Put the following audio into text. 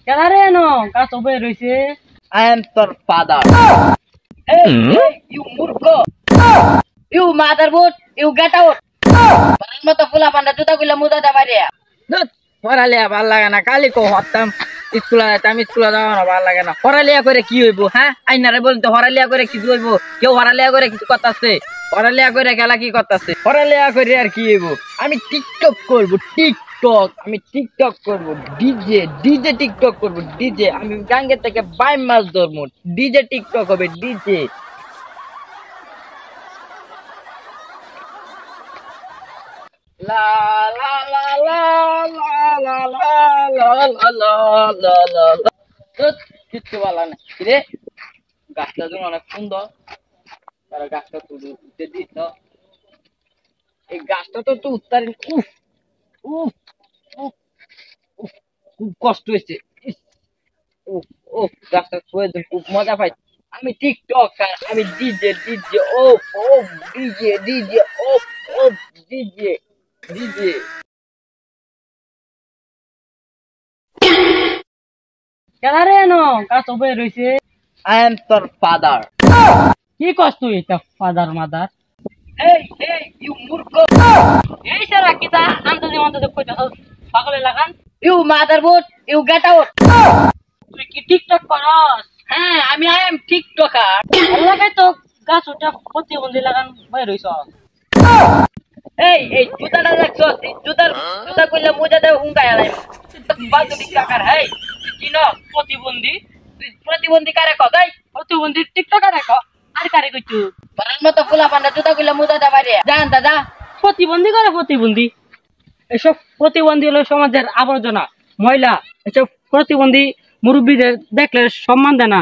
কেদারে no কাজ হবে রইছে। I am your father. Hey, hey, you murko. You motherboard, you get out. Parang mo to pula panda juta kila muda da baria. ধুৎ, পড়ালেখা ভাল লাগে না। কালি কো হতাম স্কুলে যাইতাম, স্কুলে যাওয়া না ভাল লাগে না। পড়ালেখা করে কি হইব? হ্যাঁ, আইনারে বলতে পড়ালেখা করে কিছু হইব? কেউ পড়ালেখা করে কিছু করতেছে? পড়ালেখা করে খেলা কি করতেছে? পড়ালেখা করে আর কি হইব? আমি টিকটক করব, টিকটক। আমি টিকটক করব, ডিজে ডিজে টিকটক করব, ডিজে। আমি গাঙ্গে থেকে 22 মাছ ধরবো, ডিজে টিকটক হবে, ডিজে। লা লা লা লা লা লা লা লা লা লা লা লা লা। ধুৎ, কিচ্ছু ভালো না রে। গাছটা যেন অনেক সুন্দর, তারা গাছটা তুলে উঠতে দিত। এই গাছটা তো তো উত্তারি। উফ উফ উফ উফ, খুব কষ্ট হয়েছে। ইস, উফ উফ, গাছটা ছুঁয়ে দিন, খুব মজা পাই। আমি টিকটক, আমি ডিজে ডিজে ও ও ডিজে ডিজে ও ও ডিজে ডিজে। কেদারে নো কাজ হবে রইছে। I am your father. কি কষ্ট এটা father mother? Hey, hey, you murko. এই সারা কিতা আন্তর্জাতিক অন্তর্জাতিক কইতাছ পাগলে লাগান। You motherboard, you get out. তুই কি টিকটক করস? হ্যাঁ, আমি I am TikToker. লাগাই তো গাছ ওটা প্রতিবন্ধী লাগান বাইর হইছ। এই জুতাটা দেখছো? এই জুতা কইলে মোজা দেব হুঙ্গায় আলাই। বালতু টিকটকার, হেই কি না প্রতিবন্ধী? তুই প্রতিবন্ধী কারে কগাই? প্রতিবন্ধী টিকটকার দেখো আর কারে কইছু? বারার মতো ফুলা পান্ডা জুতা কইলে মোজা দেব রে। জান দাদা, প্রতিবন্ধী করে প্রতিবন্ধী। এসব প্রতিবন্ধী হলো সমাজের আবর্জনা, ময়লা। এসব প্রতিবন্ধী মুরব্বীদের দেখলে সম্মান দেয় না।